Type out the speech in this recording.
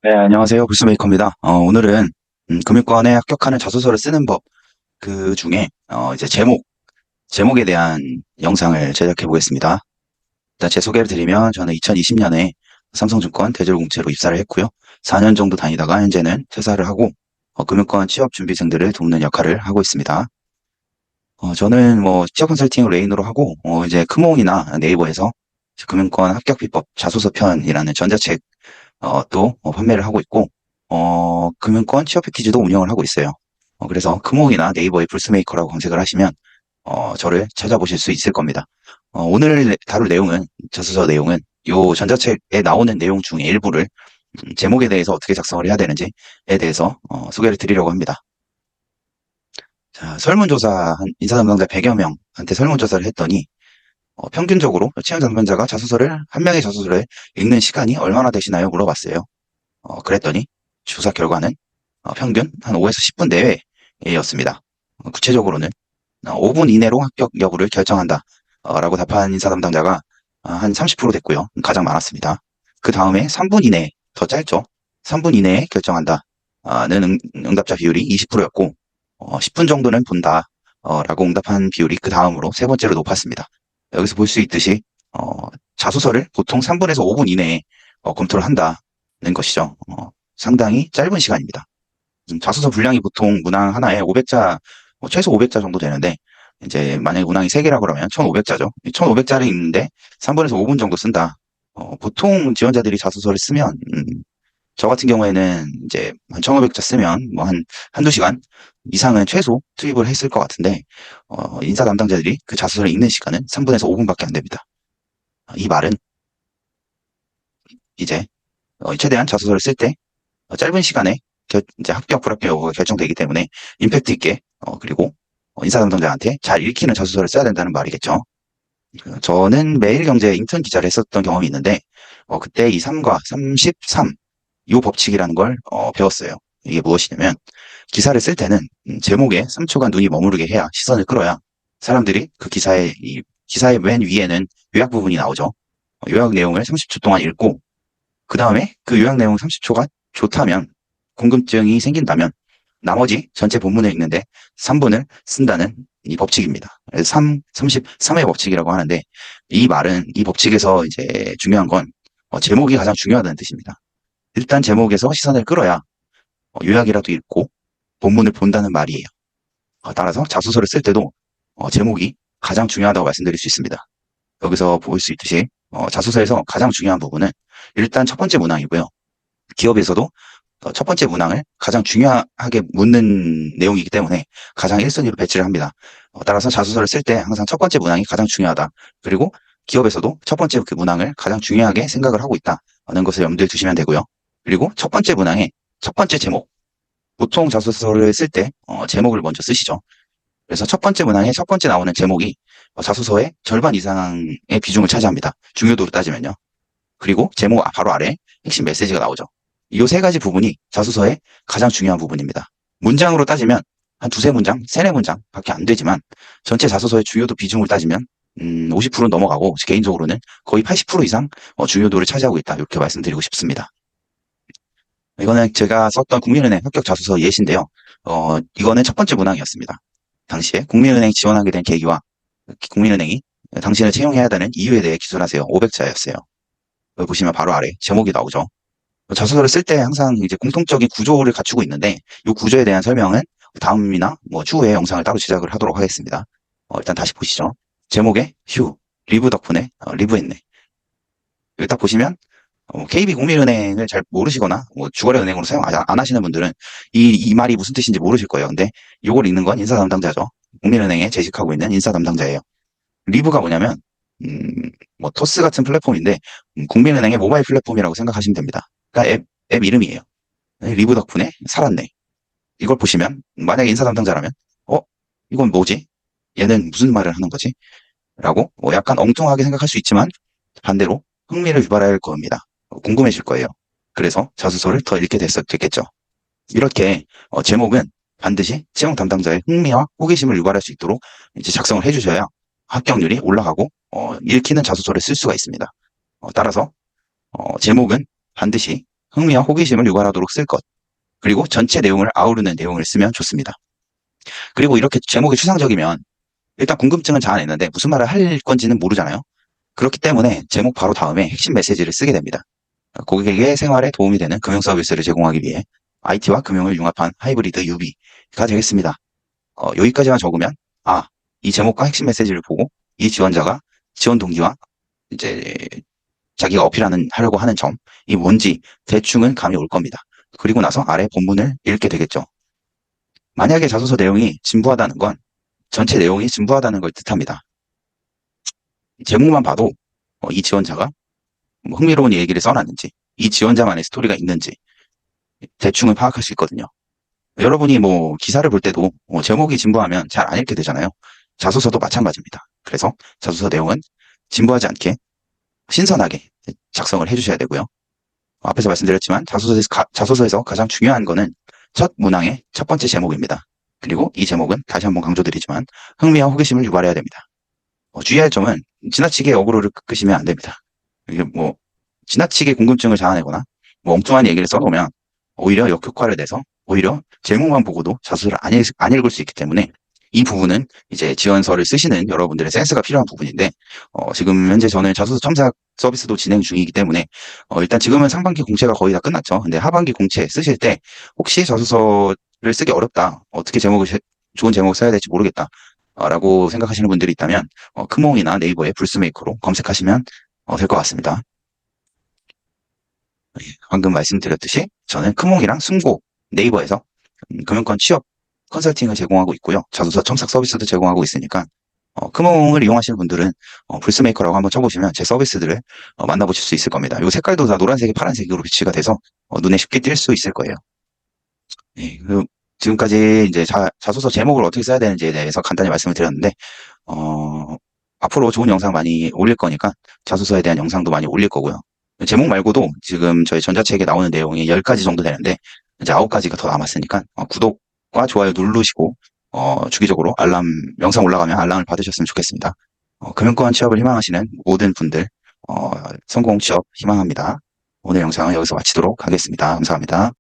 네, 안녕하세요. 불스메이커입니다. 오늘은 금융권에 합격하는 자소서를 쓰는 법, 그 중에 이제 제목에 대한 영상을 제작해 보겠습니다. 일단 제 소개를 드리면 저는 2020년에 삼성증권 대졸공채로 입사를 했고요. 4년 정도 다니다가 현재는 퇴사를 하고 금융권 취업 준비생들을 돕는 역할을 하고 있습니다. 저는 뭐 취업 컨설팅을 메인으로 하고 이제 크몽이나 네이버에서 금융권 합격 비법 자소서 편이라는 전자책 또 판매를 하고 있고, 금융권 취업 패키지도 운영을 하고 있어요. 그래서 크몽이나 네이버에 불스메이커라고 검색을 하시면 저를 찾아보실 수 있을 겁니다. 오늘 다룰 내용은, 자소서 내용은 요 전자책에 나오는 내용 중에 일부를 제목에 대해서 어떻게 작성을 해야 되는지에 대해서 소개를 드리려고 합니다. 자, 설문조사 한 인사 담당자 100여 명한테 설문조사를 했더니 평균적으로 취업 담당자가 한 명의 자소서를 읽는 시간이 얼마나 되시나요? 물어봤어요. 그랬더니 조사 결과는 평균 한 5에서 10분 내외였습니다. 구체적으로는 5분 이내로 합격 여부를 결정한다. 라고 답한 인사 담당자가 한 30% 됐고요. 가장 많았습니다. 그 다음에 3분 이내, 더 짧죠? 3분 이내에 결정한다. 는 응답자 비율이 20%였고, 10분 정도는 본다. 라고 응답한 비율이 그 다음으로 세 번째로 높았습니다. 여기서 볼 수 있듯이, 자소서를 보통 3분에서 5분 이내에 검토를 한다는 것이죠. 상당히 짧은 시간입니다. 자소서 분량이 보통 문항 하나에 500자, 최소 500자 정도 되는데, 이제 만약에 문항이 3개라고 그러면 1500자죠. 1500자를 읽는데 3분에서 5분 정도 쓴다. 보통 지원자들이 자소서를 쓰면, 저 같은 경우에는 이제 한 1500자 쓰면 뭐 한두 시간 이상은 최소 투입을 했을 것 같은데, 인사 담당자들이 그 자소서를 읽는 시간은 3분에서 5분밖에 안 됩니다. 이 말은 이제 최대한 자소서를 쓸 때 짧은 시간에 이제 합격, 불합격 여부가 결정되기 때문에 임팩트 있게 그리고 인사 담당자한테 잘 읽히는 자소서를 써야 된다는 말이겠죠. 저는 매일경제 인턴 기자를 했었던 경험이 있는데 그때 이 3과 33, 이 법칙이라는 걸 배웠어요. 이게 무엇이냐면 기사를 쓸 때는 제목에 3초간 눈이 머무르게 해야 시선을 끌어야 사람들이 그 기사의 맨 위에는 요약 부분이 나오죠. 요약 내용을 30초 동안 읽고 그 다음에 그 요약 내용 30초가 좋다면, 궁금증이 생긴다면, 나머지 전체 본문을 읽는데 3분을 쓴다는 이 법칙입니다. 그래서 33의 법칙이라고 하는데, 이 말은, 이 법칙에서 이제 중요한 건, 제목이 가장 중요하다는 뜻입니다. 일단 제목에서 시선을 끌어야 요약이라도 읽고 본문을 본다는 말이에요. 따라서 자소서를 쓸 때도 제목이 가장 중요하다고 말씀드릴 수 있습니다. 여기서 볼 수 있듯이 자소서에서 가장 중요한 부분은 일단 첫 번째 문항이고요. 기업에서도 첫 번째 문항을 가장 중요하게 묻는 내용이기 때문에 가장 1순위로 배치를 합니다. 따라서 자소서를 쓸 때 항상 첫 번째 문항이 가장 중요하다. 그리고 기업에서도 첫 번째 그 문항을 가장 중요하게 생각을 하고 있다는 것을 염두에 두시면 되고요. 그리고 첫 번째 문항의 첫 번째 제목. 보통 자소서를 쓸 때 제목을 먼저 쓰시죠. 그래서 첫 번째 문항에 첫 번째 나오는 제목이 자소서의 절반 이상의 비중을 차지합니다. 중요도로 따지면요. 그리고 제목 바로 아래 핵심 메시지가 나오죠. 이 세 가지 부분이 자소서의 가장 중요한 부분입니다. 문장으로 따지면 한 두세 문장, 세네 문장 밖에 안 되지만 전체 자소서의 중요도 비중을 따지면 50%는 넘어가고 개인적으로는 거의 80% 이상 중요도를 차지하고 있다. 이렇게 말씀드리고 싶습니다. 이거는 제가 썼던 국민은행 합격 자소서 예시인데요. 이거는 첫 번째 문항이었습니다. 당시에 국민은행 지원하게 된 계기와 국민은행이 당신을 채용해야 되는 이유에 대해 기술하세요. 500자였어요. 여기 보시면 바로 아래 제목이 나오죠. 자소서를 쓸 때 항상 이제 공통적인 구조를 갖추고 있는데 이 구조에 대한 설명은 다음이나 뭐 추후에 영상을 따로 제작을 하도록 하겠습니다. 일단 다시 보시죠. 제목에 리브 덕분에 리브했네. 여기 딱 보시면 KB국민은행을 잘 모르시거나 뭐 주거래은행으로 사용 안 하시는 분들은 이 말이 무슨 뜻인지 모르실 거예요. 근데 이걸 읽는 건 인사 담당자죠. 국민은행에 재직하고 있는 인사 담당자예요. 리브가 뭐냐면 뭐 토스 같은 플랫폼인데 국민은행의 모바일 플랫폼이라고 생각하시면 됩니다. 그러니까 앱 이름이에요. 리브 덕분에 살았네. 이걸 보시면 만약에 인사 담당자라면 이건 뭐지? 얘는 무슨 말을 하는 거지? 라고 약간 엉뚱하게 생각할 수 있지만 반대로 흥미를 유발할 겁니다. 궁금해질 거예요. 그래서 자소서를 더 읽게 됐겠죠. 이렇게 제목은 반드시 채용 담당자의 흥미와 호기심을 유발할 수 있도록 이제 작성을 해주셔야 합격률이 올라가고 읽히는 자소서를 쓸 수가 있습니다. 따라서 제목은 반드시 흥미와 호기심을 유발하도록 쓸 것. 그리고 전체 내용을 아우르는 내용을 쓰면 좋습니다. 그리고 이렇게 제목이 추상적이면 일단 궁금증은 자아냈는데 무슨 말을 할 건지는 모르잖아요. 그렇기 때문에 제목 바로 다음에 핵심 메시지를 쓰게 됩니다. 고객의 생활에 도움이 되는 금융 서비스를 제공하기 위해 IT와 금융을 융합한 하이브리드 UB가 되겠습니다. 여기까지만 적으면 이 제목과 핵심 메시지를 보고 이 지원자가 지원 동기와 이제 자기가 하려고 하는 점이 뭔지 대충은 감이 올 겁니다. 그리고 나서 아래 본문을 읽게 되겠죠. 만약에 자소서 내용이 진부하다는 건 전체 내용이 진부하다는 걸 뜻합니다. 제목만 봐도 이 지원자가 뭐 흥미로운 얘기를 써놨는지, 이 지원자만의 스토리가 있는지 대충은 파악할 수 있거든요. 여러분이 뭐 기사를 볼 때도 제목이 진부하면 잘 안 읽게 되잖아요. 자소서도 마찬가지입니다. 그래서 자소서 내용은 진부하지 않게 신선하게 작성을 해주셔야 되고요. 앞에서 말씀드렸지만 자소서에서 가장 중요한 거는 첫 문항의 첫 번째 제목입니다. 그리고 이 제목은 다시 한번 강조드리지만 흥미와 호기심을 유발해야 됩니다. 주의할 점은 지나치게 어그로를 끄시면 안 됩니다. 이게 뭐 지나치게 궁금증을 자아내거나 뭐 엉뚱한 얘기를 써놓으면 오히려 역효과를 내서 오히려 제목만 보고도 자소서를 안 읽을 수 있기 때문에 이 부분은 이제 지원서를 쓰시는 여러분들의 센스가 필요한 부분인데 지금 현재 저는 자소서 첨삭 서비스도 진행 중이기 때문에 일단 지금은 상반기 공채가 거의 다 끝났죠. 근데 하반기 공채 쓰실 때 혹시 자소서를 쓰기 어렵다, 어떻게 좋은 제목을 써야 될지 모르겠다 라고 생각하시는 분들이 있다면 크몽이나 네이버에 불스메이커로 검색하시면 될 것 같습니다. 방금 말씀드렸듯이 저는 크몽이랑 숨고 네이버에서 금융권 취업 컨설팅을 제공하고 있고요. 자소서 첨삭 서비스도 제공하고 있으니까 크몽을 이용하시는 분들은 불스메이커라고 한번 쳐보시면 제 서비스들을 만나보실 수 있을 겁니다. 이 색깔도 다 노란색이 파란색으로 비치가 돼서 눈에 쉽게 띌 수 있을 거예요. 네, 지금까지 이제 자소서 제목을 어떻게 써야 되는지에 대해서 간단히 말씀을 드렸는데 앞으로 좋은 영상 많이 올릴 거니까 자소서에 대한 영상도 많이 올릴 거고요. 제목 말고도 지금 저희 전자책에 나오는 내용이 10가지 정도 되는데 이제 9가지가 더 남았으니까 구독과 좋아요 누르시고 주기적으로 영상 올라가면 알람을 받으셨으면 좋겠습니다. 금융권 취업을 희망하시는 모든 분들 성공 취업 희망합니다. 오늘 영상은 여기서 마치도록 하겠습니다. 감사합니다.